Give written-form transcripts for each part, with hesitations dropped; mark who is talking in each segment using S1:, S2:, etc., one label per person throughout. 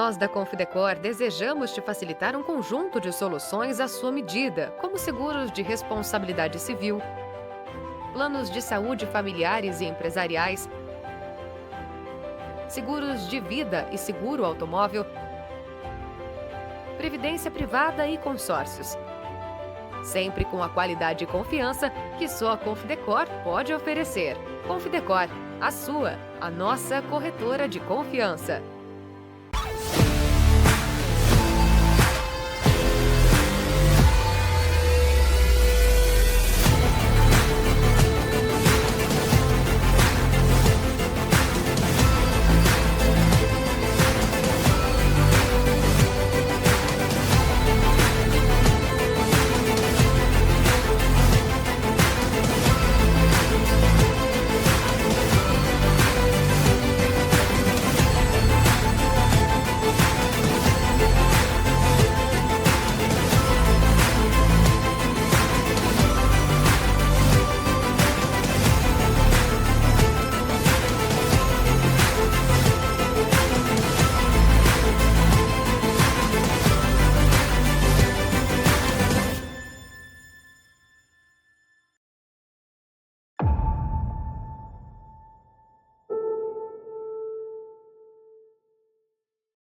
S1: Nós da Confidecor desejamos te facilitar um conjunto de soluções à sua medida, como seguros de responsabilidade civil, planos de saúde familiares e empresariais, seguros de vida e seguro automóvel, previdência privada e consórcios. Sempre com a qualidade e confiança que só a Confidecor pode oferecer. Confidecor, a sua, a nossa corretora de confiança.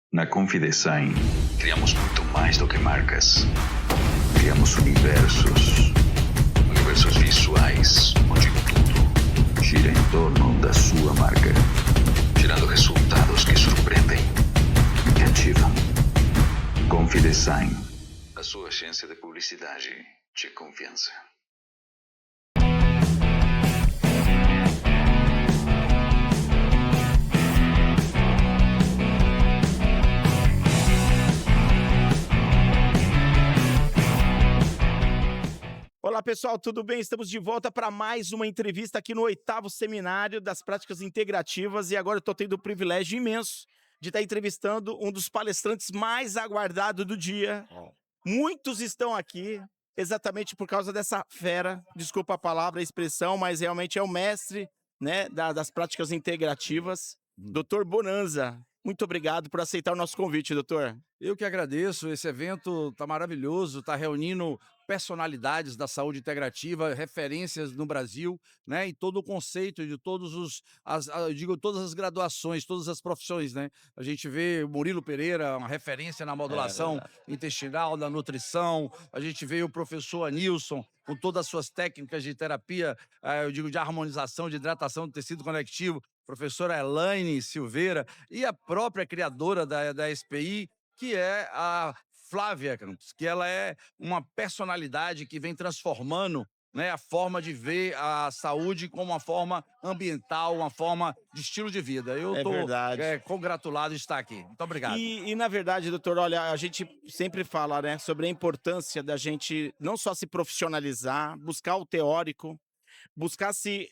S2: Na Confidesign, criamos muito mais do que marcas. Criamos universos. Universos visuais, onde tudo gira em torno da sua marca. Gerando resultados que surpreendem e cativam. Confidesign, a sua agência de publicidade de confiança.
S3: Olá pessoal, tudo bem? Estamos de volta para mais uma entrevista aqui no 8º Seminário das Práticas Integrativas e agora eu estou tendo o privilégio imenso de estar entrevistando um dos palestrantes mais aguardados do dia. Muitos estão aqui exatamente por causa dessa fera, desculpa a palavra, a expressão, mas realmente é o mestre, né, das práticas integrativas, Dr. Bonanza. Muito obrigado por aceitar o nosso convite, doutor.
S4: Eu que agradeço, esse evento está maravilhoso, está reunindo personalidades da saúde integrativa, referências no Brasil, né? E todo o conceito de eu digo todas as graduações, todas as profissões, né? A gente vê o Murilo Pereira, uma referência na modulação intestinal, na nutrição, a gente vê o professor Anilson com todas as suas técnicas de terapia, eu digo de harmonização, de hidratação do tecido conectivo, professora Elaine Silveira e a própria criadora da SPI, que é a Flávia Campos, que ela é uma personalidade que vem transformando, né, a forma de ver a saúde como uma forma ambiental, uma forma de estilo de vida. Eu
S3: É
S4: estou
S3: verdade.
S4: congratulado de estar aqui. Muito obrigado.
S3: Na verdade, doutor, olha, a gente sempre fala, né, sobre a importância da gente não só se profissionalizar, buscar o teórico, buscar se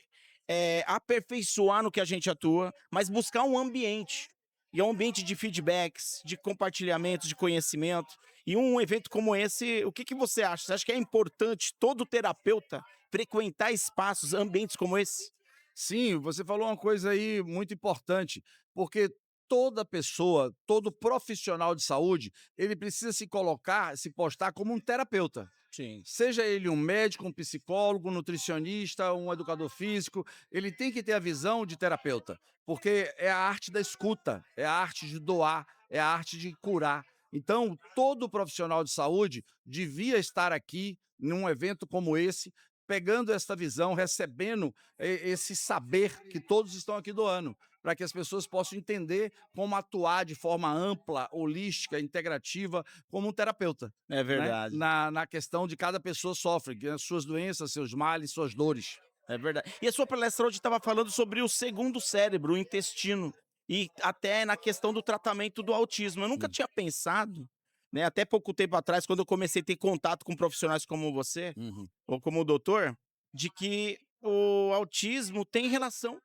S3: aperfeiçoar no que a gente atua, mas buscar um ambiente. E é um ambiente de feedbacks, de compartilhamento, de conhecimento. E um evento como esse, o que você acha? Você acha que é importante todo terapeuta frequentar espaços, ambientes como esse?
S4: Sim, você falou uma coisa aí muito importante, porque toda pessoa, todo profissional de saúde, ele precisa se colocar, se postar como um terapeuta.
S3: Sim.
S4: Seja ele um médico, um psicólogo, um nutricionista, um educador físico, ele tem que ter a visão de terapeuta, porque é a arte da escuta, é a arte de doar, é a arte de curar. Então, todo profissional de saúde devia estar aqui num evento como esse, pegando esta visão, recebendo esse saber que todos estão aqui doando, para que as pessoas possam entender como atuar de forma ampla, holística, integrativa, como um terapeuta.
S3: É
S4: Né?
S3: verdade.
S4: Na questão de cada pessoa sofre, as suas doenças, seus males, suas dores.
S3: É verdade. E a sua palestra hoje estava falando sobre o segundo cérebro, o intestino, e até na questão do tratamento do autismo. Eu nunca
S4: Hum.
S3: tinha pensado, né, até pouco tempo atrás, quando eu comecei a ter contato com profissionais como você,
S4: Uhum.
S3: ou como o doutor, de que o autismo tem relação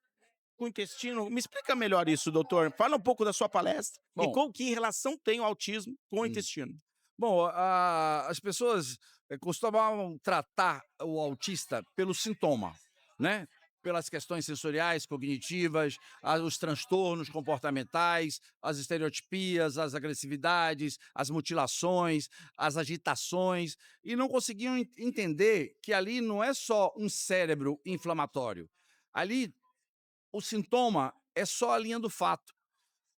S3: com o intestino. Me explica melhor isso, doutor. Fala um pouco da sua palestra e
S4: Bom,
S3: que relação tem o autismo com o
S4: hum.
S3: intestino.
S4: Bom, as pessoas costumavam tratar o autista pelo sintoma, né? pelas questões sensoriais, cognitivas, os transtornos comportamentais, as estereotipias, as agressividades, as mutilações, as agitações, e não conseguiam entender que ali não é só um cérebro inflamatório. Ali, o sintoma é só a linha do fato.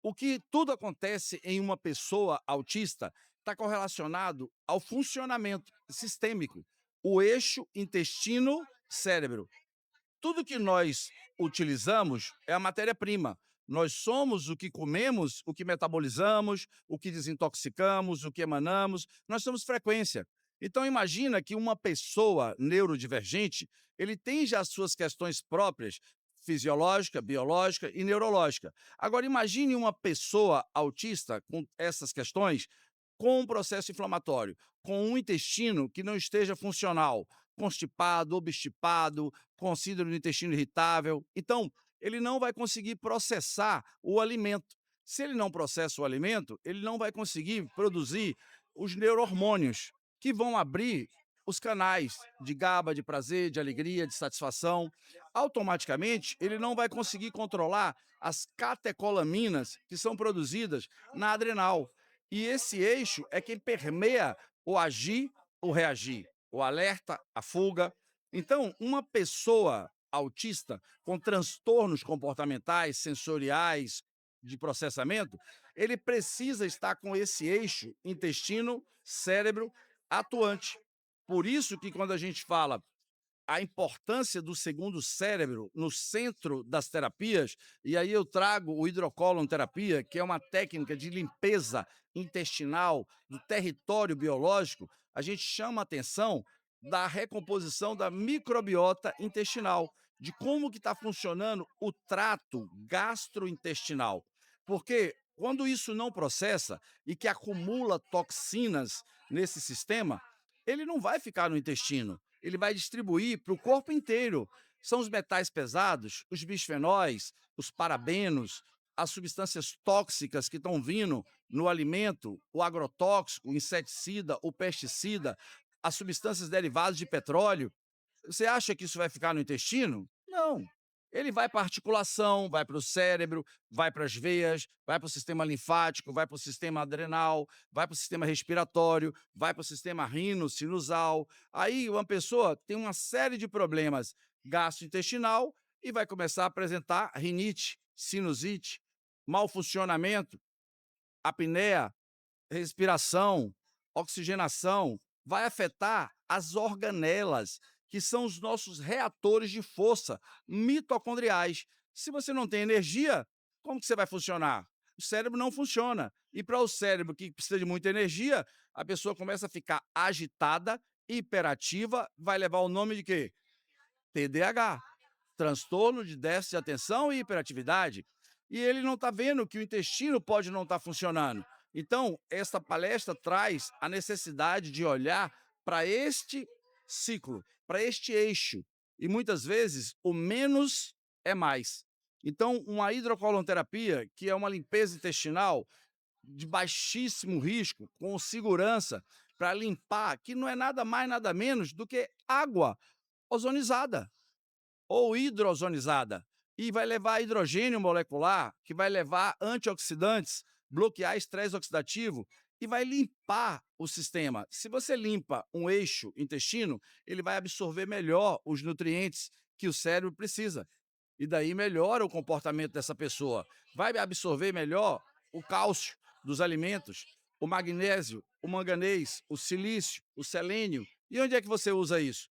S4: O que tudo acontece em uma pessoa autista está correlacionado ao funcionamento sistêmico, o eixo intestino-cérebro. Tudo que nós utilizamos é a matéria-prima. Nós somos o que comemos, o que metabolizamos, o que desintoxicamos, o que emanamos. Nós somos frequência. Então imagina que uma pessoa neurodivergente, ele tem já as suas questões próprias, fisiológica, biológica e neurológica. Agora imagine uma pessoa autista com essas questões com um processo inflamatório, com um intestino que não esteja funcional, constipado, obstipado, com síndrome do intestino irritável. Então, ele não vai conseguir processar o alimento. Se ele não processa o alimento, ele não vai conseguir produzir os neurohormônios, que vão abrir os canais de GABA, de prazer, de alegria, de satisfação. Automaticamente, ele não vai conseguir controlar as catecolaminas que são produzidas na adrenal. E esse eixo é quem permeia o agir, o reagir, o alerta, a fuga. Então, uma pessoa autista com transtornos comportamentais, sensoriais, de processamento, ele precisa estar com esse eixo intestino-cérebro atuante. Por isso que quando a gente fala a importância do segundo cérebro no centro das terapias, e aí eu trago o hidrocolon terapia, que é uma técnica de limpeza intestinal do território biológico, a gente chama a atenção da recomposição da microbiota intestinal, de como que está funcionando o trato gastrointestinal. Porque quando isso não processa e que acumula toxinas nesse sistema, ele não vai ficar no intestino, ele vai distribuir para o corpo inteiro. São os metais pesados, os bisfenóis, os parabenos, as substâncias tóxicas que estão vindo no alimento, o agrotóxico, o inseticida, o pesticida, as substâncias derivadas de petróleo. Você acha que isso vai ficar no intestino? Não. Ele vai para a articulação, vai para o cérebro, vai para as veias, vai para o sistema linfático, vai para o sistema adrenal, vai para o sistema respiratório, vai para o sistema rino-sinusal. Aí uma pessoa tem uma série de problemas gastrointestinal e vai começar a apresentar rinite, sinusite, mau funcionamento, apneia, respiração, oxigenação, vai afetar as organelas, que são os nossos reatores de força mitocondriais. Se você não tem energia, como que você vai funcionar? O cérebro não funciona. E para o cérebro, que precisa de muita energia, a pessoa começa a ficar agitada, hiperativa, vai levar o nome de quê? TDAH, transtorno de déficit de atenção e hiperatividade. E ele não está vendo que o intestino pode não estar funcionando. Então, esta palestra traz a necessidade de olhar para este ciclo, para este eixo. E muitas vezes o menos é mais. Então, uma hidrocolonterapia, que é uma limpeza intestinal de baixíssimo risco, com segurança, para limpar, que não é nada mais, nada menos do que água ozonizada ou hidrozonizada, e vai levar hidrogênio molecular, que vai levar antioxidantes, bloquear estresse oxidativo e vai limpar o sistema. Se você limpa um eixo intestino, ele vai absorver melhor os nutrientes que o cérebro precisa. E daí melhora o comportamento dessa pessoa. Vai absorver melhor o cálcio dos alimentos, o magnésio, o manganês, o silício, o selênio. E onde é que você usa isso?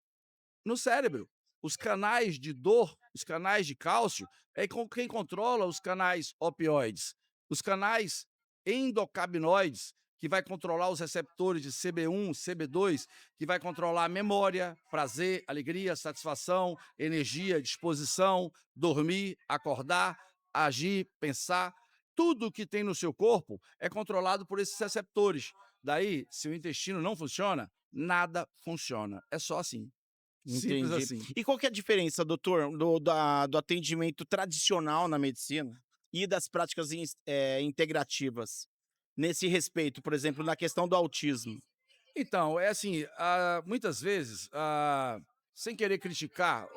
S4: No cérebro. Os canais de dor, os canais de cálcio, é quem controla os canais opioides. Os canais endocabinoides, que vai controlar os receptores de CB1, CB2, que vai controlar a memória, prazer, alegria, satisfação, energia, disposição, dormir, acordar, agir, pensar. Tudo que tem no seu corpo é controlado por esses receptores. Daí, se o intestino não funciona, nada funciona. É só assim. Simples
S3: Entendi.
S4: assim.
S3: E qual que é a diferença, doutor, do atendimento tradicional na medicina e das práticas integrativas? Nesse respeito, por exemplo, na questão do autismo.
S4: Então, é assim, muitas vezes, sem querer criticar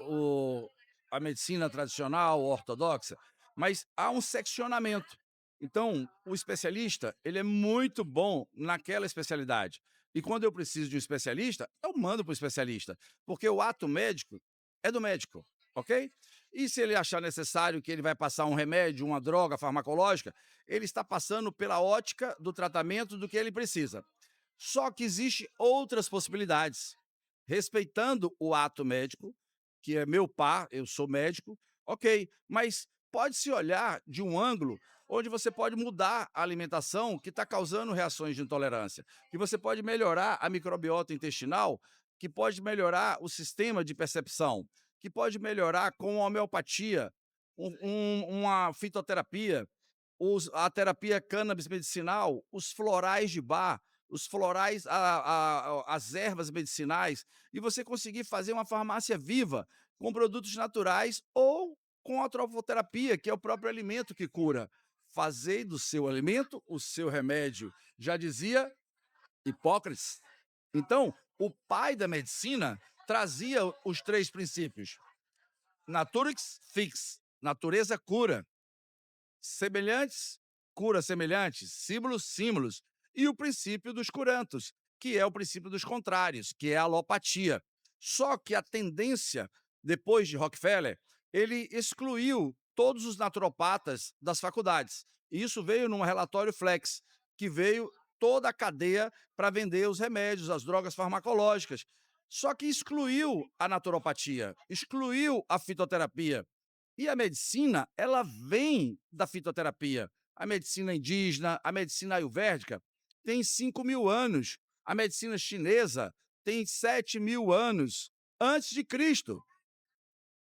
S4: a medicina tradicional, ortodoxa, mas há um seccionamento. Então, o especialista, ele é muito bom naquela especialidade. E quando eu preciso de um especialista, eu mando para o especialista, porque o ato médico é do médico, ok? E se ele achar necessário que ele vai passar um remédio, uma droga farmacológica, ele está passando pela ótica do tratamento do que ele precisa. Só que existe outras possibilidades. Respeitando o ato médico, que é meu par, eu sou médico, ok, mas pode-se olhar de um ângulo onde você pode mudar a alimentação que está causando reações de intolerância, que você pode melhorar a microbiota intestinal, que pode melhorar o sistema de percepção, que pode melhorar com a homeopatia, uma fitoterapia, a terapia cannabis medicinal, os florais de bar, os florais, as ervas medicinais, e você conseguir fazer uma farmácia viva com produtos naturais ou com a trofoterapia, que é o próprio alimento que cura. Fazei do seu alimento o seu remédio, já dizia Hipócrates. Então, o pai da medicina trazia os três princípios: naturix fix, natureza cura; semelhantes, cura semelhantes; símbolos, símbolos. E o princípio dos curantos, que é o princípio dos contrários, que é a alopatia. Só que a tendência, depois de Rockefeller, ele excluiu todos os naturopatas das faculdades. E isso veio num relatório Flex, que veio toda a cadeia para vender os remédios, as drogas farmacológicas. Só que excluiu a naturopatia, excluiu a fitoterapia. E a medicina, ela vem da fitoterapia. A medicina indígena, a medicina ayurvédica tem 5.000 anos. A medicina chinesa tem 7.000 anos antes de Cristo.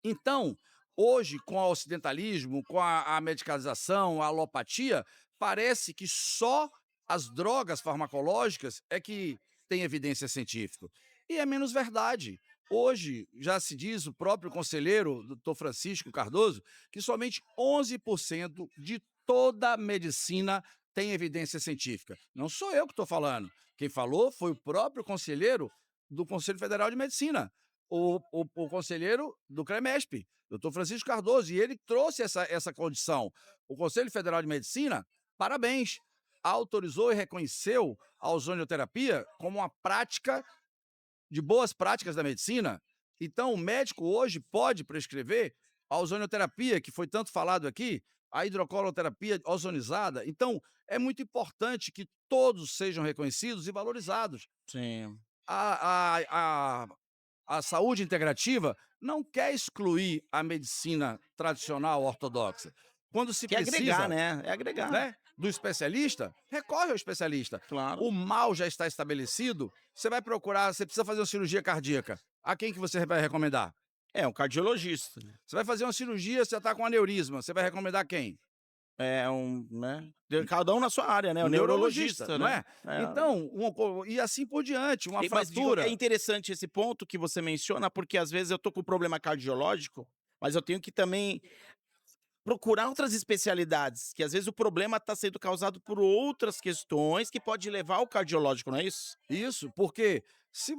S4: Então, hoje, com o ocidentalismo, com a medicalização, a alopatia, parece que só as drogas farmacológicas é que têm evidência científica. E é menos verdade. Hoje, já se diz, o próprio conselheiro, doutor Francisco Cardoso, que somente 11% de toda a medicina tem evidência científica. Não sou eu que estou falando. Quem falou foi o próprio conselheiro do Conselho Federal de Medicina, o conselheiro do CREMESP, doutor Francisco Cardoso, e ele trouxe essa condição. O Conselho Federal de Medicina, parabéns, autorizou e reconheceu a ozonioterapia como uma prática de boas práticas da medicina. Então, o médico hoje pode prescrever a ozonioterapia, que foi tanto falado aqui, a hidrocoloterapia ozonizada. Então, é muito importante que todos sejam reconhecidos e valorizados.
S3: Sim.
S4: A, a, a, a saúde integrativa não quer excluir a medicina tradicional ortodoxa. Quando se
S3: Quer
S4: precisa,
S3: agregar, né? É agregar.
S4: né, do especialista, recorre ao especialista.
S3: Claro.
S4: O mal já está estabelecido, você vai procurar, você precisa fazer uma cirurgia cardíaca. A quem que você vai recomendar?
S3: É um cardiologista.
S4: Você vai fazer uma cirurgia, você está com aneurisma, você vai recomendar quem?
S3: É um, né? Cada um na sua área, né? O
S4: Um
S3: neurologista,
S4: não
S3: né?
S4: é? Então, e assim por diante, uma
S3: Mas digo,
S4: fratura.
S3: é interessante esse ponto que você menciona, porque às vezes eu tô com problema cardiológico, mas eu tenho que também procurar outras especialidades, que às vezes o problema está sendo causado por outras questões que pode levar ao cardiológico, não é isso?
S4: Isso, porque se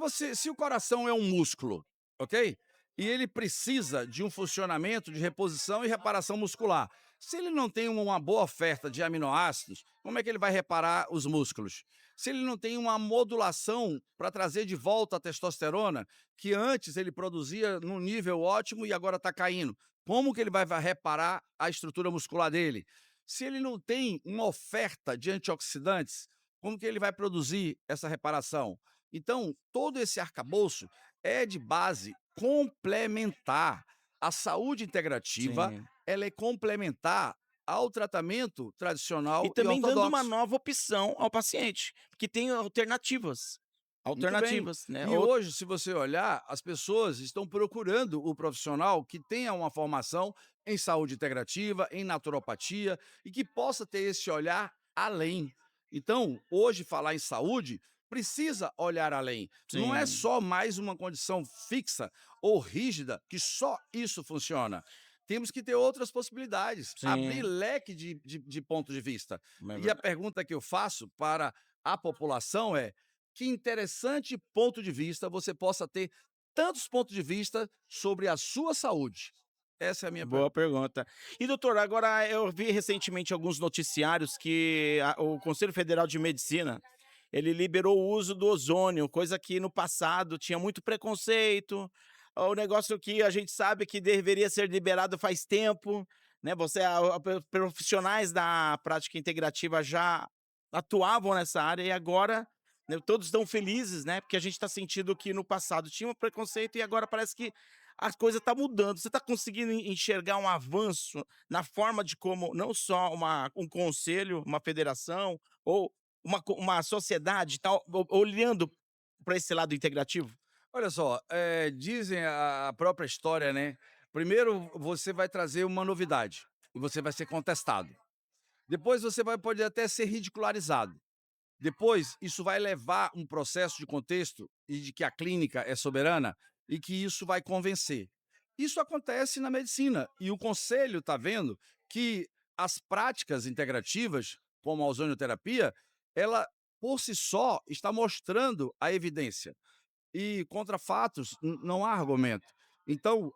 S4: o coração é um músculo, ok? E ele precisa de um funcionamento de reposição e reparação muscular. Se ele não tem uma boa oferta de aminoácidos, como é que ele vai reparar os músculos? Se ele não tem uma modulação para trazer de volta a testosterona, que antes ele produzia num nível ótimo e agora está caindo, como que ele vai reparar a estrutura muscular dele? Se ele não tem uma oferta de antioxidantes, como que ele vai produzir essa reparação? Então, todo esse arcabouço é de base complementar. A saúde integrativa,
S3: Sim.
S4: ela é complementar ao tratamento tradicional
S3: E também dando uma
S4: ortodoxo.
S3: nova opção ao paciente, porque tem alternativas.
S4: Muito bem.
S3: Alternativas, né?
S4: E hoje, se você olhar, as pessoas estão procurando o profissional que tenha uma formação em saúde integrativa, em naturopatia e que possa ter esse olhar além. Então, hoje, falar em saúde precisa olhar além. Não é
S3: Sim.
S4: só mais uma condição fixa ou rígida que só isso funciona. Temos que ter outras possibilidades, abrir
S3: Sim.
S4: leque de ponto de vista.
S3: É
S4: E a
S3: verdade.
S4: pergunta que eu faço para a população é: que interessante ponto de vista você possa ter tantos pontos de vista sobre a sua saúde. Essa é a minha
S3: Boa
S4: pergunta.
S3: pergunta. E doutor, agora eu vi recentemente alguns noticiários que o Conselho Federal de Medicina, ele liberou o uso do ozônio, coisa que no passado tinha muito preconceito, o negócio que a gente sabe que deveria ser liberado faz tempo, né, você profissionais da prática integrativa já atuavam nessa área e agora, né, todos estão felizes, né, porque a gente está sentindo que no passado tinha um preconceito e agora parece que a coisa está mudando. Você está conseguindo enxergar um avanço na forma de como não só um conselho, uma federação ou uma sociedade tá olhando para esse lado integrativo?
S4: Olha só, dizem a própria história, né, primeiro você vai trazer uma novidade, e você vai ser contestado. Depois você pode até ser ridicularizado. Depois, isso vai levar um processo de contexto e de que a clínica é soberana e que isso vai convencer. Isso acontece na medicina e o conselho está vendo que as práticas integrativas, como a ozonioterapia, ela por si só está mostrando a evidência. E contra fatos não há argumento. Então,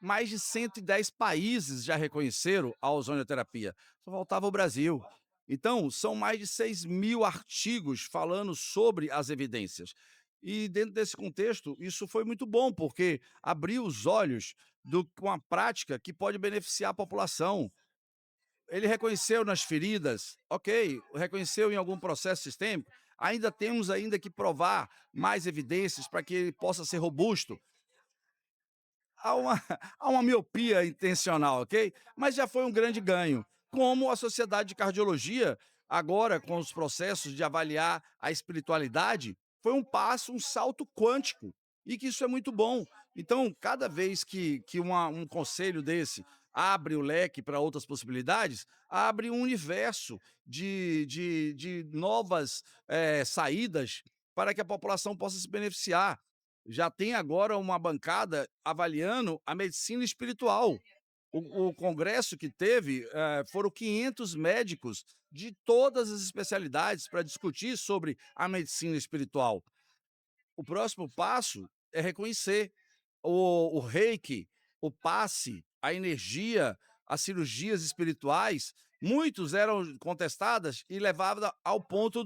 S4: mais de 110 países já reconheceram a ozonioterapia, só faltava o Brasil. Então, são mais de 6.000 artigos falando sobre as evidências. E dentro desse contexto, isso foi muito bom, porque abriu os olhos com uma prática que pode beneficiar a população. Ele reconheceu nas feridas, ok, reconheceu em algum processo sistêmico, ainda temos ainda que provar mais evidências para que ele possa ser robusto. Há uma, há uma miopia intencional, ok? Mas já foi um grande ganho. Como a Sociedade de Cardiologia, agora com os processos de avaliar a espiritualidade, foi um passo, um salto quântico. E que isso é muito bom. Então, cada vez que um conselho desse abre o leque para outras possibilidades, abre um universo de novas saídas para que a população possa se beneficiar. Já tem agora uma bancada avaliando a medicina espiritual. O congresso que teve, foram 500 médicos de todas as especialidades para discutir sobre a medicina espiritual. O próximo passo é reconhecer o reiki, o passe, a energia, as cirurgias espirituais, muitos eram contestadas e levadas ao ponto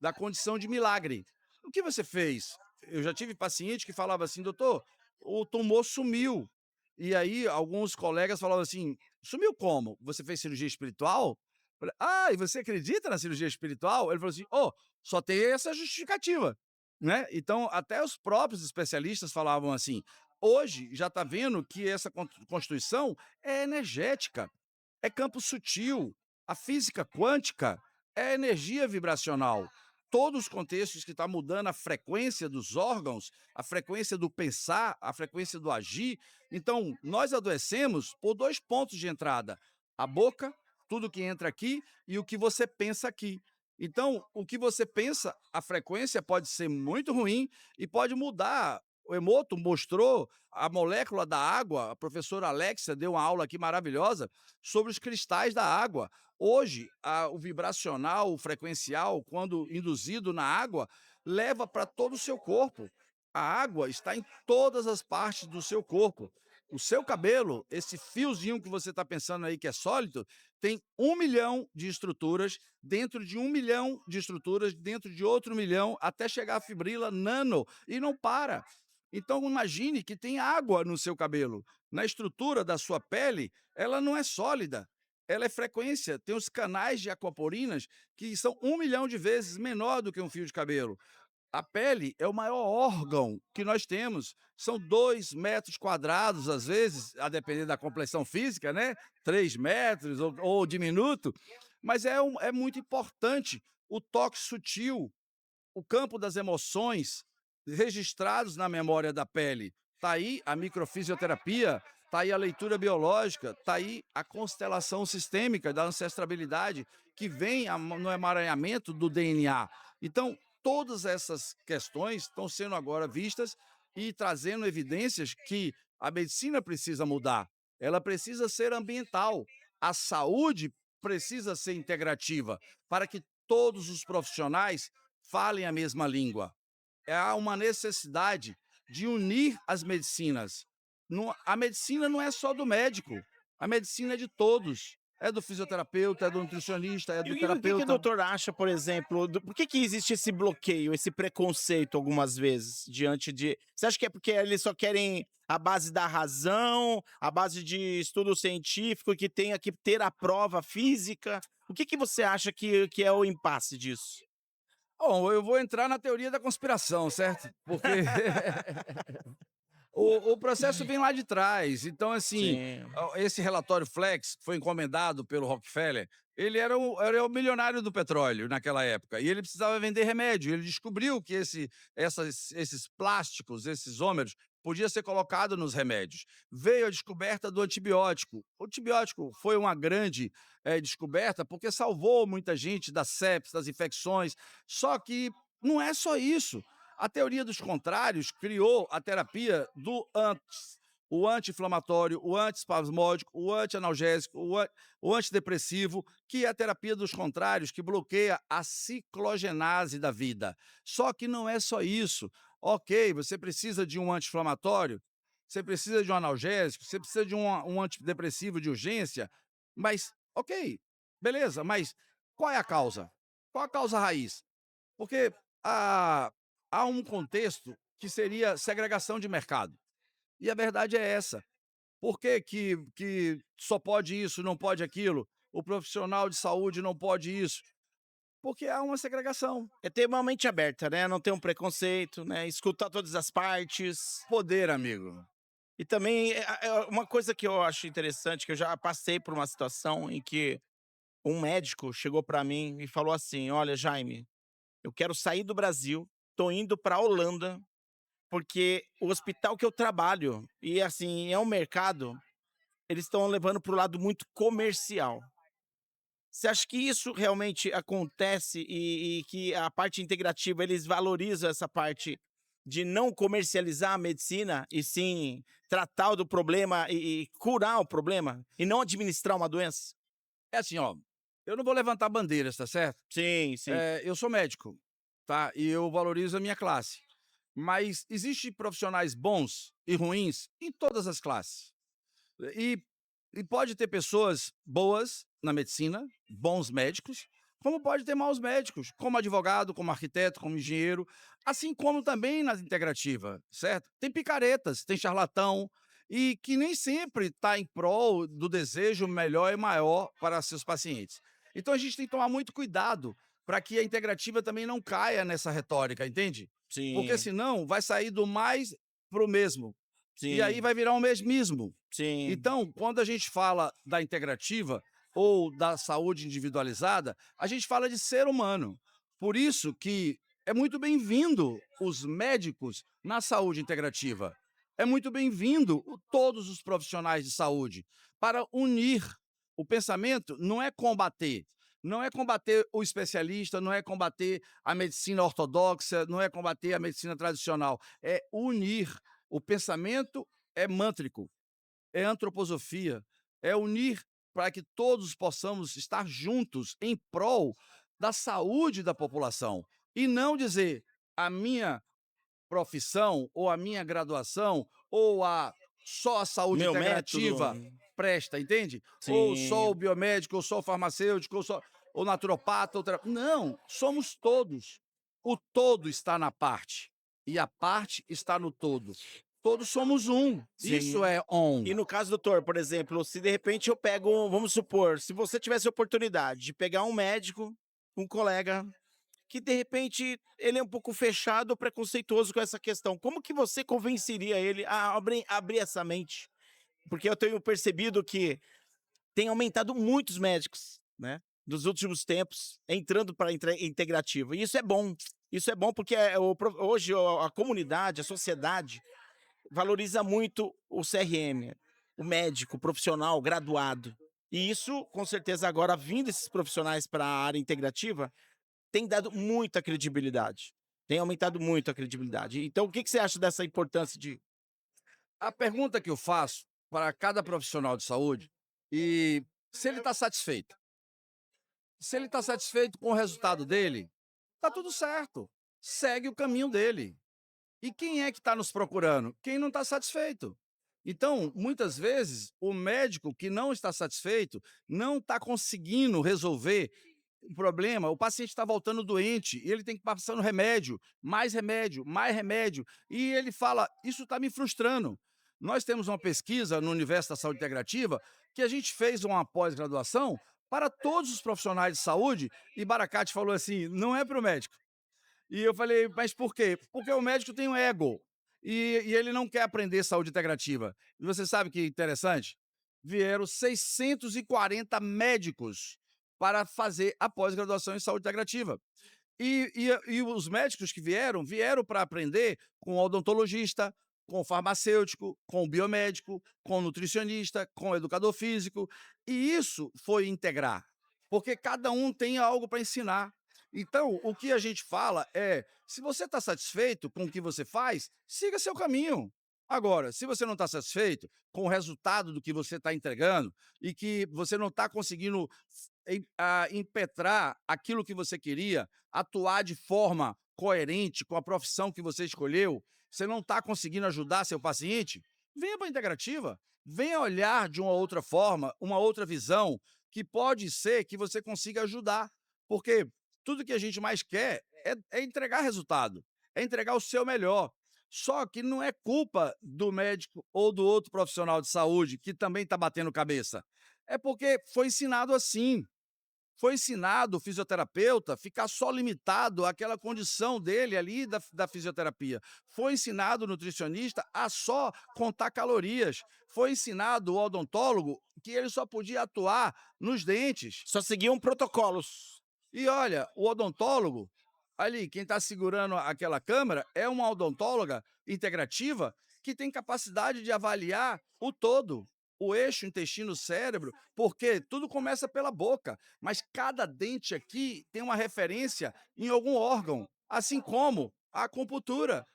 S4: da condição de milagre. O que você fez? Eu já tive paciente que falava assim: doutor, o tumor sumiu. E aí alguns colegas falavam assim: sumiu como? Você fez cirurgia espiritual? Falei, ah, e você acredita na cirurgia espiritual? Ele falou assim: oh, só tem essa justificativa, né? Então, até os próprios especialistas falavam assim. Hoje já está vendo que essa constituição é energética, é campo sutil, a física quântica é energia vibracional. Todos os contextos que está mudando a frequência dos órgãos, a frequência do pensar, a frequência do agir. Então, nós adoecemos por dois pontos de entrada: a boca, tudo que entra aqui, e o que você pensa aqui. Então, o que você pensa, a frequência pode ser muito ruim e pode mudar. O Emoto mostrou a molécula da água, a professora Alexia deu uma aula aqui maravilhosa sobre os cristais da água. Hoje, o vibracional, o frequencial, quando induzido na água, leva para todo o seu corpo. A água está em todas as partes do seu corpo. O seu cabelo, esse fiozinho que você está pensando aí que é sólido, tem 1 milhão de estruturas, dentro de 1 milhão de estruturas, dentro de outro milhão, até chegar a fibrila nano, e não para. Então imagine que tem água no seu cabelo. Na estrutura da sua pele, ela não é sólida, ela é frequência. Tem os canais de aquaporinas que são 1 milhão de vezes menor do que um fio de cabelo. A pele é o maior órgão que nós temos. São 2 metros quadrados, às vezes, a depender da complexão física, né? 3 metros ou diminuto. Mas é muito importante o toque sutil, o campo das emoções registrados na memória da pele. Está aí a microfisioterapia, está aí a leitura biológica, está aí a constelação sistêmica da ancestrabilidade, que vem no emaranhamento do DNA. Então, todas essas questões estão sendo agora vistas e trazendo evidências que a medicina precisa mudar. Ela precisa ser ambiental. A saúde precisa ser integrativa para que todos os profissionais falem a mesma língua. Há uma necessidade de unir as medicinas. A medicina não é só do médico, a medicina é de todos. É do fisioterapeuta, é do nutricionista, é
S3: E
S4: do
S3: o que que o
S4: terapeuta.
S3: doutor acha, por exemplo, por que que existe esse bloqueio, esse preconceito algumas vezes diante de você acha que é porque eles só querem a base da razão, a base de estudo científico, que tenha que ter a prova física? O que que você acha que é o impasse disso?
S4: Bom, eu vou entrar na teoria da conspiração, certo? Porque o processo vem lá de trás. Então, assim,
S3: Sim.
S4: esse relatório Flex, que foi encomendado pelo Rockefeller, ele era o milionário do petróleo naquela época, e ele precisava vender remédio. Ele descobriu que esses plásticos, esses isômeros, podia ser colocado nos remédios. Veio a descoberta do antibiótico. O antibiótico foi uma grande descoberta porque salvou muita gente das sepsis, das infecções. Só que não é só isso. A teoria dos contrários criou a terapia do antes. O anti-inflamatório, o antiespasmódico, o antianalgésico, o antidepressivo, que é a terapia dos contrários, que bloqueia a ciclogenase da vida. Só que não é só isso. Ok, você precisa de um anti-inflamatório, você precisa de um analgésico, você precisa de um antidepressivo de urgência, mas, ok, beleza, mas qual é a causa? Qual a causa raiz? Porque há, há um contexto que seria segregação de mercado. E a verdade é essa. Por que, que só pode isso, não pode aquilo? O profissional de saúde não pode isso? Porque há uma segregação.
S3: É ter uma mente aberta, né, não ter um preconceito, né, escutar todas as partes.
S4: Poder, amigo.
S3: E também, uma coisa que eu acho interessante, que eu já passei por uma situação em que um médico chegou para mim e falou assim: "Olha, Jaime, eu quero sair do Brasil, tô indo pra Holanda, porque o hospital que eu trabalho e, assim, é um mercado, eles estão levando para o lado muito comercial". Você acha que isso realmente acontece e que a parte integrativa, eles valorizam essa parte de não comercializar a medicina e sim tratar do problema e curar o problema e não administrar uma doença?
S4: É assim, ó, eu não vou levantar bandeiras, tá certo?
S3: Sim, sim.
S4: Eu sou médico, tá? E eu valorizo a minha classe. Mas existem profissionais bons e ruins em todas as classes. E, e pode ter pessoas boas na medicina, bons médicos, como pode ter maus médicos, como advogado, como arquiteto, como engenheiro, assim como também na integrativa, certo? Tem picaretas, tem charlatão, e que nem sempre está em prol do desejo melhor e maior para seus pacientes. Então a gente tem que tomar muito cuidado para que a integrativa também não caia nessa retórica, entende? Porque
S3: Sim,
S4: senão vai sair do mais para o mesmo. E aí
S3: sim,
S4: vai virar um mesmismo.
S3: sim.
S4: Então, quando a gente fala da integrativa ou da saúde individualizada, a gente fala de ser humano. Por isso que é muito bem-vindo os médicos na saúde integrativa. É muito bem-vindo todos os profissionais de saúde para unir. O pensamento não é combater. Não é combater o especialista, não é combater a medicina ortodoxa, não é combater a medicina tradicional. É unir. O pensamento é mântrico, é antroposofia, é unir para que todos possamos estar juntos em prol da saúde da população. E não dizer a minha profissão, ou a minha graduação, ou só a saúde
S3: Meu método.
S4: integrativa presta, entende? Ou só o
S3: Sim,
S4: biomédico, ou só o farmacêutico, ou só o naturopata. Não, somos todos. O todo está na parte, e a parte está no todo. Todos somos um. Isso
S3: sim.
S4: é on.
S3: E no caso, doutor, por exemplo, se de repente eu pego, vamos supor, se você tivesse a oportunidade de pegar um médico, um colega, que de repente ele é um pouco fechado ou preconceituoso com essa questão, como que você convenceria ele a abrir essa mente? Porque eu tenho percebido que tem aumentado muitos médicos, né, dos últimos tempos, entrando para a integrativa. E isso é bom. Isso é bom porque hoje a comunidade, a sociedade, valoriza muito o CRM, o médico, o profissional, o graduado. E isso, com certeza, agora vindo esses profissionais para a área integrativa, tem dado muita credibilidade. Tem aumentado muito a credibilidade. Então, o que que você acha dessa importância de
S4: A pergunta que eu faço para cada profissional de saúde, e se ele está satisfeito. Se ele está satisfeito com o resultado dele, está tudo certo. Segue o caminho dele. E quem é que está nos procurando? Quem não está satisfeito. Então, muitas vezes, o médico que não está satisfeito não está conseguindo resolver o problema. O paciente está voltando doente e ele tem que passar no remédio, mais remédio. E ele fala: Isso está me frustrando. Nós temos uma pesquisa no Universo da Saúde Integrativa que a gente fez uma pós-graduação para todos os profissionais de saúde e Baracate falou assim: Não é para o médico. E eu falei, mas por quê? Porque o médico tem um ego e ele não quer aprender saúde integrativa. E você sabe que interessante? Vieram 640 médicos para fazer a pós-graduação em saúde integrativa. E os médicos que vieram para aprender com o odontologista, com o farmacêutico, com o biomédico, com o nutricionista, com o educador físico. E isso foi integrar, porque cada um tem algo para ensinar. Então, o que a gente fala é: se você está satisfeito com o que você faz, siga seu caminho. Agora, se você não está satisfeito com o resultado do que você está entregando e que você não está conseguindo impetrar aquilo que você queria, atuar de forma coerente com a profissão que você escolheu, você não está conseguindo ajudar seu paciente, venha para a integrativa, venha olhar de uma outra forma, uma outra visão, que pode ser que você consiga ajudar. Porque tudo que a gente mais quer é entregar resultado, é entregar o seu melhor. Só que não é culpa do médico ou do outro profissional de saúde que também está batendo cabeça. É porque foi ensinado assim. Foi ensinado o fisioterapeuta ficar só limitado àquela condição dele ali da fisioterapia. Foi ensinado o nutricionista a só contar calorias. Foi ensinado o odontólogo que ele só podia atuar nos dentes.
S3: Só seguiam protocolos.
S4: E olha, o odontólogo, ali, quem está segurando aquela câmera, é uma odontóloga integrativa que tem capacidade de avaliar o todo, o eixo intestino-cérebro, porque tudo começa pela boca, mas cada dente aqui tem uma referência em algum órgão, assim como a acupuntura,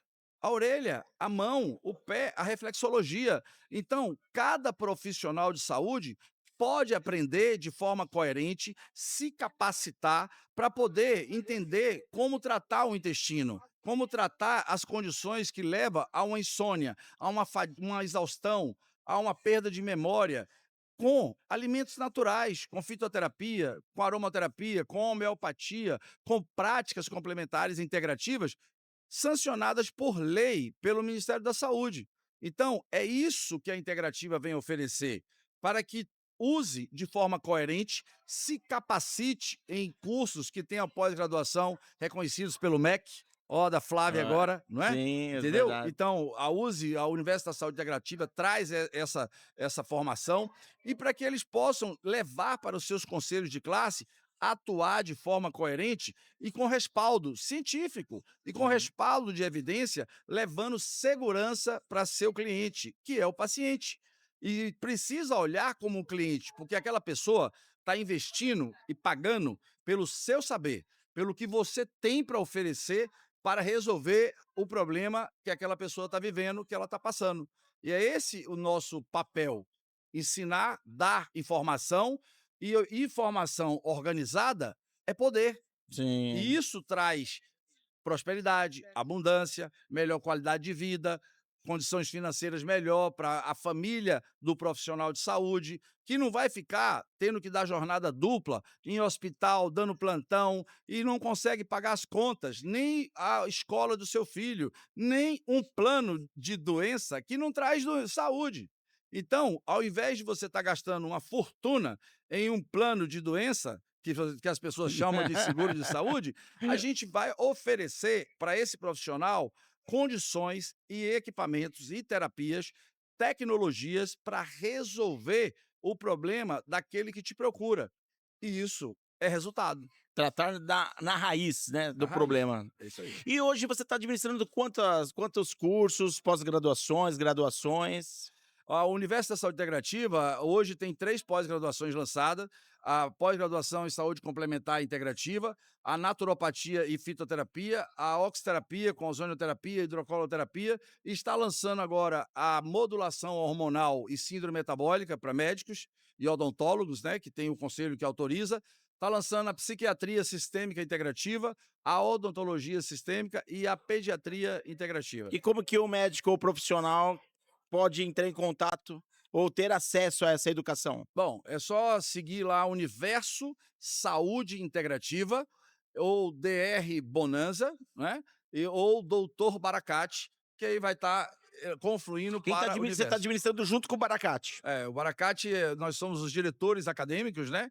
S4: a orelha, a mão, o pé, a reflexologia. Então, cada profissional de saúde pode aprender de forma coerente, se capacitar para poder entender como tratar o intestino, como tratar as condições que levam a uma insônia, a uma exaustão, a uma perda de memória, com alimentos naturais, com fitoterapia, com aromaterapia, com homeopatia, com práticas complementares integrativas sancionadas por lei pelo Ministério da Saúde. Então, é isso que a integrativa vem oferecer, para que use de forma coerente, se capacite em cursos que tenham pós-graduação reconhecidos pelo MEC, ó, da Flávia
S3: Ah,
S4: agora, não é?
S3: sim, é
S4: Entendeu?
S3: verdade.
S4: Então, a Universidade da Saúde Integrativa traz essa formação e para que eles possam levar para os seus conselhos de classe atuar de forma coerente e com respaldo científico e com
S3: Uhum.
S4: respaldo de evidência, levando segurança para seu cliente, que é o paciente. E precisa olhar como um cliente, porque aquela pessoa está investindo e pagando pelo seu saber, pelo que você tem para oferecer para resolver o problema que aquela pessoa está vivendo, que ela está passando. E é esse o nosso papel: ensinar, dar informação, e informação organizada é poder. E
S3: Sim.
S4: isso traz prosperidade, abundância, melhor qualidade de vida, condições financeiras melhor para a família do profissional de saúde, que não vai ficar tendo que dar jornada dupla em hospital, dando plantão, e não consegue pagar as contas, nem a escola do seu filho, nem um plano de doença que não traz saúde. Então, ao invés de você estar gastando uma fortuna em um plano de doença, que as pessoas chamam de seguro de saúde, a gente vai oferecer para esse profissional condições e equipamentos e terapias, tecnologias para resolver o problema daquele que te procura. E isso é resultado.
S3: Tratar na raiz, né,
S4: A
S3: do
S4: raiz.
S3: problema.
S4: É isso aí.
S3: E hoje você está administrando quantos cursos, pós-graduações, graduações?
S4: A Universo da Saúde Integrativa hoje tem 3 pós-graduações lançadas: a pós-graduação em saúde complementar integrativa, a naturopatia e fitoterapia, a oxiterapia com ozonioterapia e hidrocoloterapia, e está lançando agora a modulação hormonal e síndrome metabólica para médicos e odontólogos, né, que tem o conselho que autoriza. Está lançando a psiquiatria sistêmica integrativa, a odontologia sistêmica e a pediatria integrativa.
S3: E como que o médico ou profissional pode entrar em contato ou ter acesso a essa educação?
S4: Bom, é só seguir lá Universo Saúde Integrativa ou DR Bonanza, né? Ou Doutor Baracate, que aí vai estar confluindo
S3: Quem tá
S4: para o
S3: você está
S4: universo.
S3: administrando junto com o Baracate.
S4: O Baracate, nós somos os diretores acadêmicos, né?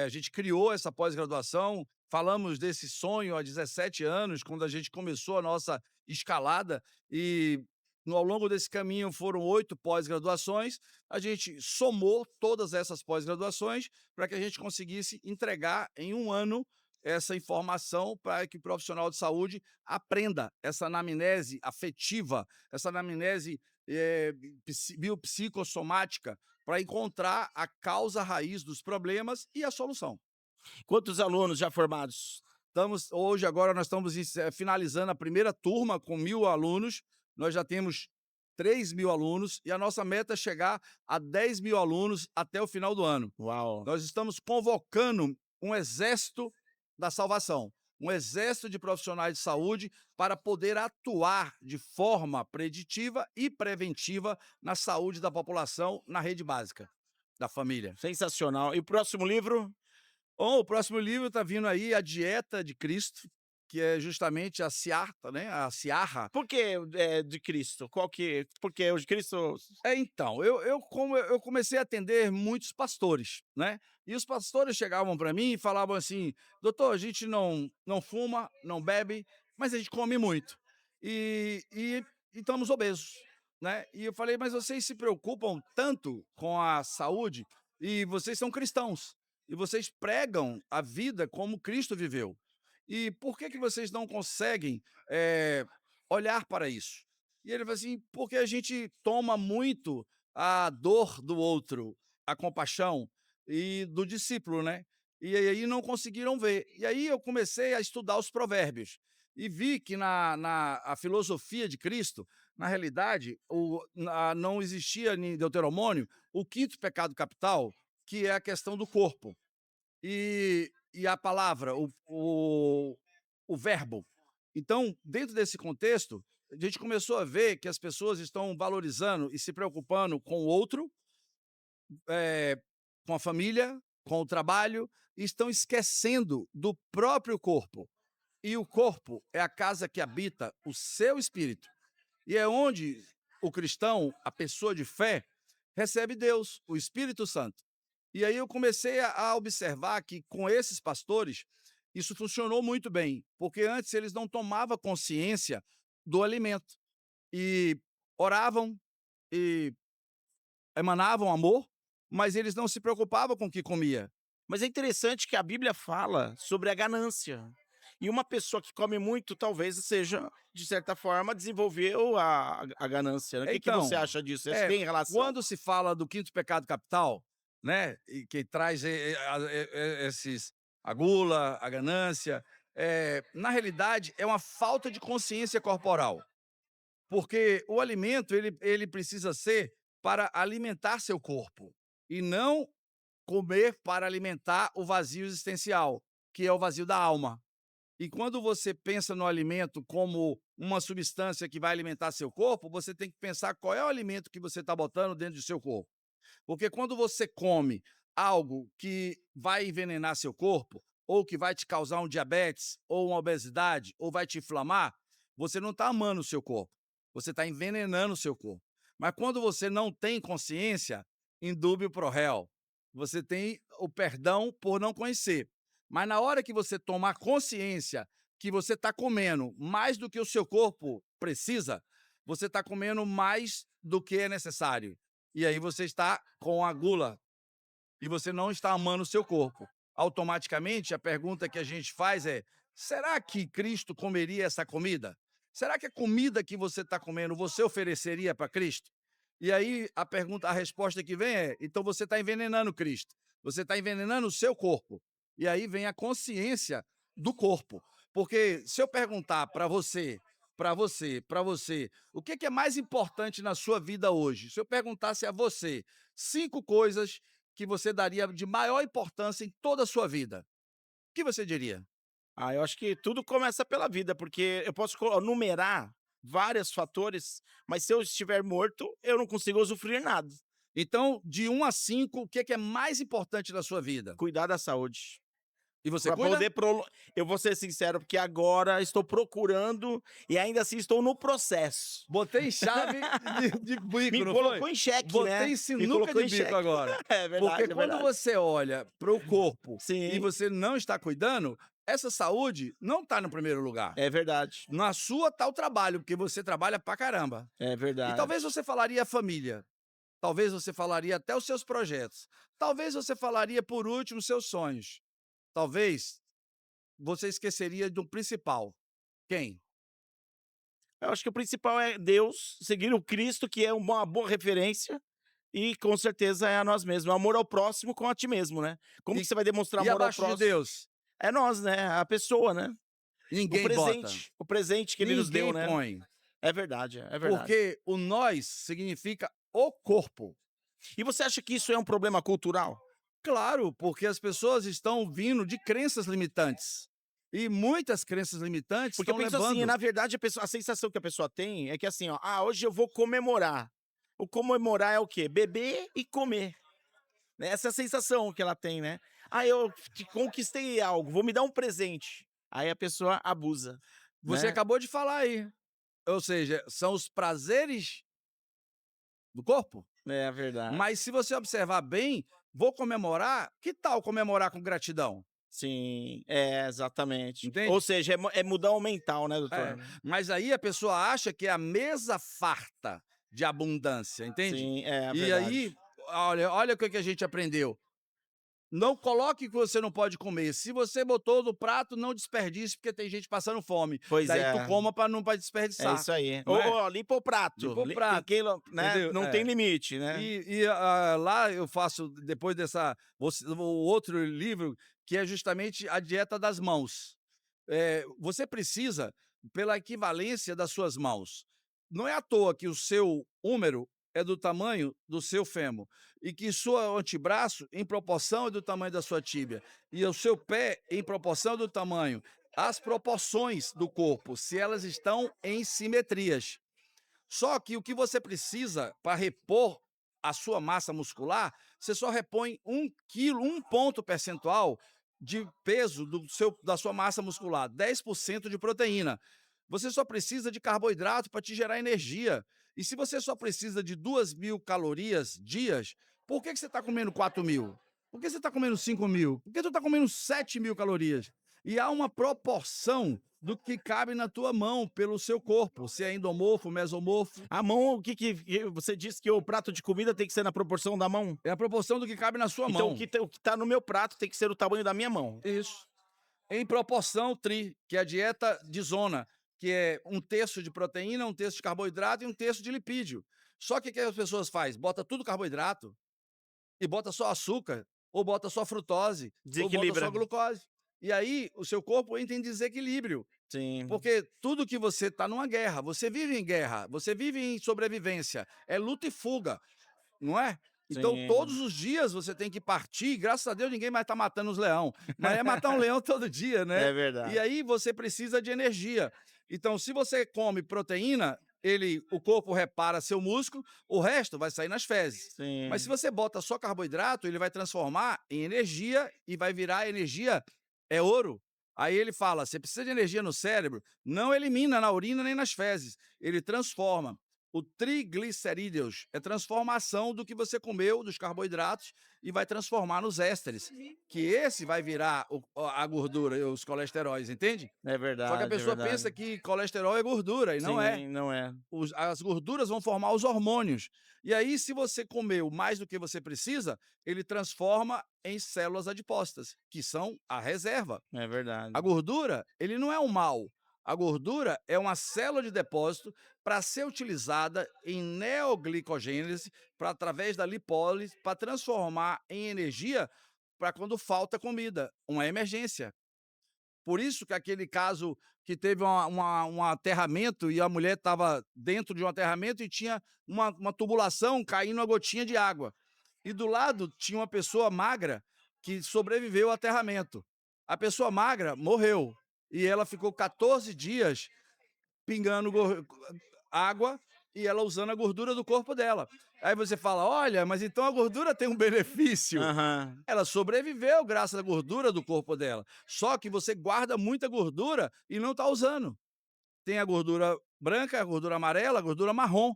S4: A gente criou essa pós-graduação, falamos desse sonho há 17 anos, quando a gente começou a nossa escalada, e ao longo desse caminho foram 8 pós-graduações. A gente somou todas essas pós-graduações para que a gente conseguisse entregar em um ano essa informação para que o profissional de saúde aprenda essa anamnese afetiva, essa anamnese biopsicossomática, para encontrar a causa raiz dos problemas e a solução.
S3: Quantos alunos já formados?
S4: Agora nós estamos finalizando a primeira turma com 1.000 alunos, nós já temos 3.000 alunos e a nossa meta é chegar a 10.000 alunos até o final do ano.
S3: Uau!
S4: Nós estamos convocando um exército da salvação, um exército de profissionais de saúde para poder atuar de forma preditiva e preventiva na saúde da população na rede básica da família.
S3: Sensacional. E o próximo livro?
S4: Bom, o próximo livro está vindo aí, A Dieta de Cristo, que é justamente a Siarta, né? A Ciarra.
S3: Por que de Cristo? Porque o de Cristo.
S4: Então, eu comecei a atender muitos pastores, né? E os pastores chegavam para mim e falavam assim: doutor, a gente não fuma, não bebe, mas a gente come muito. E estamos obesos, né? E eu falei: mas vocês se preocupam tanto com a saúde e vocês são cristãos. E vocês pregam a vida como Cristo viveu. E por que vocês não conseguem olhar para isso? E ele falou assim: porque a gente toma muito a dor do outro, a compaixão e do discípulo, né? E aí não conseguiram ver. E aí eu comecei a estudar os provérbios e vi que a filosofia de Cristo, na realidade, não existia em Deuteronômio o quinto pecado capital, que é a questão do corpo. E a palavra, o verbo. Então, dentro desse contexto, a gente começou a ver que as pessoas estão valorizando e se preocupando com o outro, com a família, com o trabalho, e estão esquecendo do próprio corpo. E o corpo é a casa que habita o seu espírito. E é onde o cristão, a pessoa de fé, recebe Deus, o Espírito Santo. E aí eu comecei a observar que com esses pastores isso funcionou muito bem, porque antes eles não tomavam consciência do alimento e oravam e emanavam amor, mas eles não se preocupavam com o que comia.
S3: Mas é interessante que a Bíblia fala sobre a ganância. E uma pessoa que come muito, talvez seja, de certa forma, desenvolveu a ganância, né? O que você
S4: Então,
S3: acha disso? Isso tem relação?
S4: quando se fala do quinto pecado capital, né, e que traz a gula, a ganância, na realidade é uma falta de consciência corporal, porque o alimento ele precisa ser para alimentar seu corpo e não comer para alimentar o vazio existencial, que é o vazio da alma. E quando você pensa no alimento como uma substância que vai alimentar seu corpo, você tem que pensar qual é o alimento que você está botando dentro do seu corpo. Porque quando você come algo que vai envenenar seu corpo, ou que vai te causar um diabetes, ou uma obesidade, ou vai te inflamar, você não está amando o seu corpo, você está envenenando o seu corpo. Mas quando você não tem consciência, indúbio pro réu, você tem o perdão por não conhecer. Mas na hora que você tomar consciência que você está comendo mais do que o seu corpo precisa, você está comendo mais do que é necessário. E aí você está com a gula e você não está amando o seu corpo. Automaticamente, a pergunta que a gente faz é: será que Cristo comeria essa comida? Será que a comida que você está comendo, você ofereceria para Cristo? E aí a resposta que vem é: então você está envenenando Cristo. Você está envenenando o seu corpo. E aí vem a consciência do corpo. Porque se eu perguntar para você, o que é mais importante na sua vida hoje? Se eu perguntasse a você 5 coisas que você daria de maior importância em toda a sua vida, o que você diria?
S3: Eu acho que tudo começa pela vida, porque eu posso numerar vários fatores, mas se eu estiver morto, eu não consigo usufruir nada.
S4: Então, de 1 a 5, o que que é mais importante na sua vida?
S3: Cuidar da saúde.
S4: E você
S3: Pra
S4: cuida?
S3: poder eu vou ser sincero, porque agora estou procurando e ainda assim estou no processo.
S4: Botei chave de bico,
S3: Me
S4: não
S3: colocou
S4: foi?
S3: em xeque, né?
S4: Botei
S3: Me
S4: sinuca
S3: colocou
S4: de
S3: em
S4: bico
S3: xeque.
S4: agora.
S3: É verdade,
S4: Porque
S3: é
S4: quando
S3: verdade.
S4: você olha para o corpo e
S3: Sim,
S4: você não está cuidando, essa saúde não está no primeiro lugar.
S3: é verdade.
S4: Na sua tá o trabalho, porque você trabalha pra caramba.
S3: É
S4: E talvez
S3: verdade.
S4: você falaria a família, talvez você falaria até os seus projetos, talvez você falaria, por último, seus sonhos. Talvez você esqueceria do principal. Quem?
S3: Eu acho que o principal é Deus, seguir o Cristo, que é uma boa referência, e com certeza é a nós mesmos. Amor ao próximo com a ti mesmo, né? Como
S4: E
S3: que você vai demonstrar
S4: e
S3: amor ao
S4: abaixo de
S3: próximo?
S4: Deus?
S3: É nós, né? A pessoa, né?
S4: Ninguém bota,
S3: O presente que ele nos deu,
S4: ninguém
S3: né?
S4: põe,
S3: É verdade, é verdade.
S4: porque o nós significa o corpo.
S3: E você acha que isso é um problema cultural?
S4: Claro, porque as pessoas estão vindo de crenças limitantes. E muitas crenças limitantes
S3: Porque eu
S4: estão
S3: penso assim,
S4: levando.
S3: na verdade a sensação que a pessoa tem é que assim, ó, hoje eu vou comemorar. O comemorar é o quê? Beber e comer. Né? Essa é a sensação que ela tem, né? Eu conquistei algo, vou me dar um presente. Aí a pessoa abusa,
S4: Você
S3: né?
S4: acabou de falar aí. Ou seja, são os prazeres do corpo.
S3: É verdade.
S4: Mas se você observar bem, vou comemorar, que tal comemorar com gratidão?
S3: Sim, é, exatamente. Ou
S4: Entende?
S3: seja, é mudar o mental, né,
S4: É,
S3: doutor?
S4: mas aí a pessoa acha que é a mesa farta de abundância, entende?
S3: Sim, é
S4: E aí,
S3: verdade.
S4: olha o que que a gente aprendeu. Não coloque o que você não pode comer. Se você botou no prato, não desperdice, porque tem gente passando fome.
S3: Pois
S4: Daí tu
S3: é,
S4: coma para não pra
S3: é
S4: desperdiçar,
S3: isso aí.
S4: não é?
S3: Limpa o prato.
S4: Limpa o
S3: Tem
S4: prato,
S3: que, né?
S4: entendeu?
S3: Não tem
S4: É.
S3: limite, né?
S4: Lá eu faço, depois dessa, o outro livro, que é justamente a dieta das mãos. Você precisa, pela equivalência das suas mãos. Não é à toa que o seu húmero é do tamanho do seu fêmur e que seu antebraço, em proporção, é do tamanho da sua tíbia e o seu pé, em proporção, do tamanho. As proporções do corpo, se elas estão em simetrias. Só que o que você precisa para repor a sua massa muscular, você só repõe 1 quilo, 1 ponto percentual de peso da sua massa muscular, 10% de proteína. Você só precisa de carboidrato para te gerar energia. E se você só precisa de 2.000 calorias dias, por que você está comendo 4.000? Por que você está comendo 5.000? Por que tu está comendo 7.000 calorias? E há uma proporção do que cabe na tua mão pelo seu corpo, se é endomorfo, mesomorfo.
S3: A mão, que você disse que o prato de comida tem que ser na proporção da mão?
S4: É a proporção do que cabe na sua
S3: Então
S4: mão.
S3: o que tá no meu prato tem que ser o tamanho da minha mão.
S4: Isso. Em proporção tri, que é a dieta de zona, que é 1/3 de proteína, 1/3 de carboidrato e 1/3 de lipídio. Só que o que as pessoas fazem? Bota tudo carboidrato e bota só açúcar, ou bota só frutose, ou bota
S3: Desequilibra.
S4: só glucose. E aí o seu corpo entra em desequilíbrio.
S3: Sim.
S4: Porque tudo que você está numa guerra, você vive em guerra, você vive em sobrevivência, é luta e fuga, não é? Então,
S3: Sim.
S4: todos os dias você tem que partir, graças a Deus ninguém mais está matando os leão, mas é matar um leão todo dia, né?
S3: É verdade.
S4: E aí você precisa de energia. Então, se você come proteína, o corpo repara seu músculo, o resto vai sair nas fezes.
S3: Sim.
S4: Mas se você bota só carboidrato, ele vai transformar em energia e vai virar energia, é ouro. Aí ele fala, você precisa de energia no cérebro, não elimina na urina nem nas fezes, ele transforma. O triglicerídeos é transformação do que você comeu, dos carboidratos, e vai transformar nos ésteres, que esse vai virar a gordura e os colesteróis, entende?
S3: É verdade.
S4: Só que a pessoa pensa que colesterol é gordura, e não é.
S3: Sim, não é.
S4: As gorduras vão formar os hormônios. E aí, se você comeu mais do que você precisa, ele transforma em células adipócitas, que são a reserva.
S3: É verdade.
S4: A gordura, ele não é um mal. A gordura é uma célula de depósito para ser utilizada em neoglicogênese, através da lipólise, para transformar em energia para quando falta comida, uma emergência. Por isso que aquele caso que teve um aterramento e a mulher estava dentro de um aterramento e tinha uma tubulação caindo uma gotinha de água. E do lado tinha uma pessoa magra que sobreviveu ao aterramento. A pessoa magra morreu e ela ficou 14 dias pingando água e ela usando a gordura do corpo dela. Aí você fala: olha, mas então a gordura tem um benefício.
S3: Aham.
S4: Ela sobreviveu graças à gordura do corpo dela. Só que você guarda muita gordura e não está usando. Tem a gordura branca, a gordura amarela, a gordura marrom.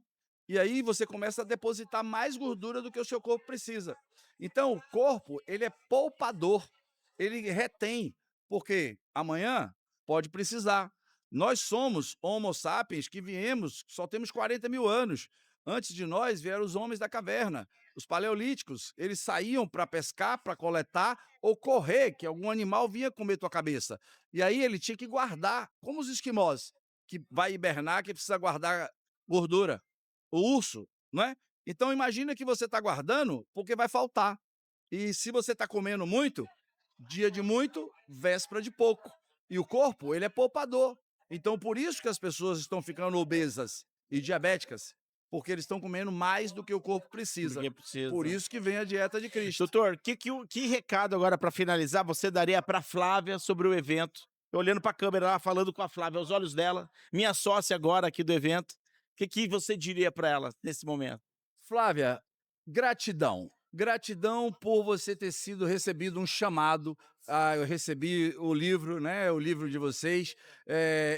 S4: E aí você começa a depositar mais gordura do que o seu corpo precisa. Então o corpo, ele é poupador, ele retém, porque amanhã pode precisar. Nós somos Homo sapiens que viemos, só temos 40 mil anos. Antes de nós vieram os homens da caverna, os paleolíticos. Eles saíam para pescar, para coletar ou correr, que algum animal vinha comer tua cabeça. E aí ele tinha que guardar, como os esquimós, que vai hibernar, que precisa guardar gordura. O urso, não é? Então imagina que você está guardando porque vai faltar. E se você está comendo muito, dia de muito, véspera de pouco. E o corpo, ele é poupador. Então por isso que as pessoas estão ficando obesas e diabéticas, porque eles estão comendo mais do que o corpo precisa.
S3: Porque precisa.
S4: Por isso que vem a dieta de Cristo.
S3: Doutor, que recado agora para finalizar você daria para Flávia sobre o evento? Eu olhando para a câmera lá, falando com a Flávia, aos olhos dela, minha sócia agora aqui do evento. O que você diria para ela nesse momento?
S4: Flávia, gratidão. Gratidão por você ter sido recebido um chamado. Eu recebi o livro, né? O livro de vocês,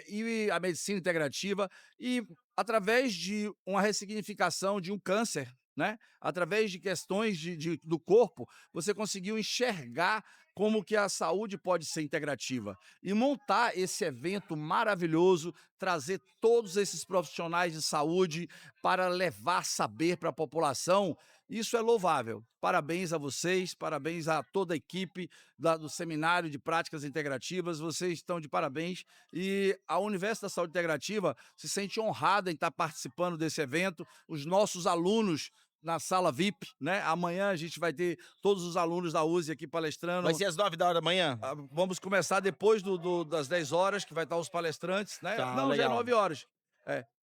S4: e a medicina integrativa, e através de uma ressignificação de um câncer, né? Através de questões do corpo, você conseguiu enxergar como que a saúde pode ser integrativa e montar esse evento maravilhoso, trazer todos esses profissionais de saúde para levar saber para a população. Isso é louvável. Parabéns a vocês, parabéns a toda a equipe do Seminário de Práticas Integrativas, vocês estão de parabéns, e a Universo da Saúde Integrativa se sente honrada em estar participando desse evento. Os nossos alunos na sala VIP, né? Amanhã a gente vai ter todos os alunos da USE aqui palestrando.
S3: Vai ser às 9 da manhã?
S4: Vamos começar depois das 10 horas, que vai estar os palestrantes, né?
S3: Tá,
S4: Não, já é
S3: legal.
S4: 9 horas.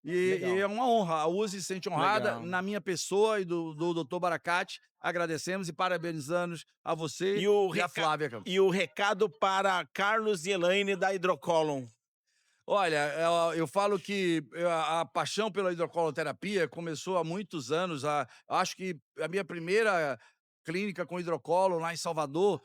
S4: E
S3: Legal.
S4: é uma honra. A USE se sente honrada
S3: Legal.
S4: na minha pessoa e do Dr. Baracate. Agradecemos e parabenizamos a você e a Flávia.
S3: E o recado para Carlos e Elaine da Hidrocolon.
S4: Olha, eu falo que a paixão pela hidrocoloterapia começou há muitos anos. Acho que a minha primeira clínica com hidrocolo lá em Salvador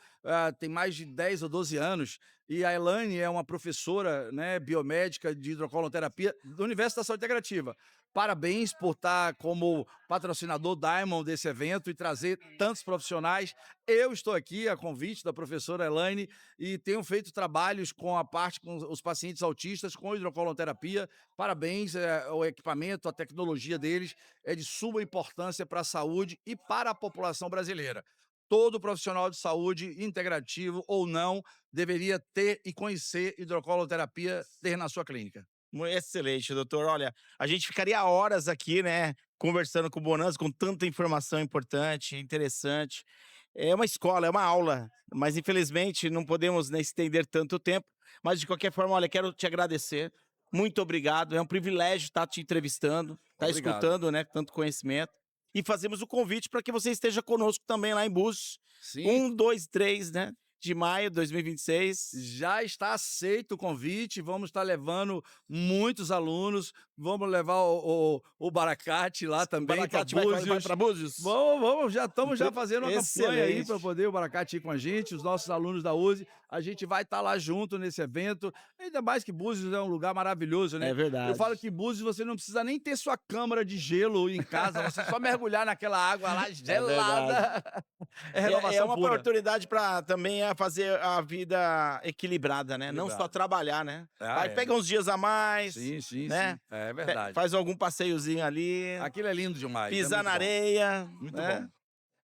S4: tem mais de 10 ou 12 anos. E a Elaine é uma professora, né, biomédica de hidrocoloterapia do Universo da Saúde Integrativa. Parabéns por estar como patrocinador Diamond desse evento e trazer tantos profissionais. Eu estou aqui a convite da professora Elaine e tenho feito trabalhos com os pacientes autistas com hidrocoloterapia. Parabéns, o equipamento, a tecnologia deles é de suma importância para a saúde e para a população brasileira. Todo profissional de saúde, integrativo ou não, deveria ter e conhecer hidrocoloterapia, ter na sua clínica.
S3: Excelente, doutor. Olha, a gente ficaria horas aqui, né, conversando com o Bonanza, com tanta informação importante, interessante. É uma escola, é uma aula, mas infelizmente não podemos, né, estender tanto tempo. Mas de qualquer forma, olha, quero te agradecer. Muito obrigado. É um privilégio estar te entrevistando, estar
S4: Obrigado.
S3: escutando, né, tanto conhecimento. E fazemos o convite para que você esteja conosco também lá em Búzios.
S4: Sim.
S3: 1, 2, 3, né? De maio de 2026.
S4: Já está aceito o convite, vamos estar levando muitos alunos, vamos levar o Baracate lá também para
S3: Baracate vai
S4: Búzios.
S3: para Búzios?
S4: Vamos, já estamos fazendo uma campanha aí
S3: Excelente.
S4: para poder o Baracate ir com a gente, os nossos alunos da USE, a gente vai estar lá junto nesse evento, ainda mais que Búzios é um lugar maravilhoso, né?
S3: É verdade.
S4: Eu falo que Búzios você não precisa nem ter sua câmara de gelo em casa, você só mergulhar naquela água lá gelada. É renovação
S3: É uma
S4: pura.
S3: oportunidade para também fazer a vida equilibrada, né? Não só trabalhar, né? Aí pega uns dias a mais,
S4: Sim,
S3: né?
S4: é verdade.
S3: Faz algum passeiozinho ali,
S4: Aquilo é lindo demais.
S3: pisar na areia.
S4: Muito
S3: né?
S4: bom.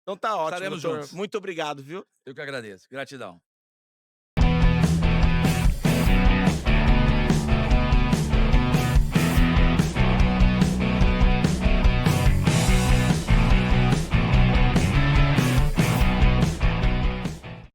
S3: Então tá ótimo,
S4: Estaremos
S3: doutor.
S4: juntos.
S3: Muito obrigado, viu?
S4: Eu que agradeço. Gratidão.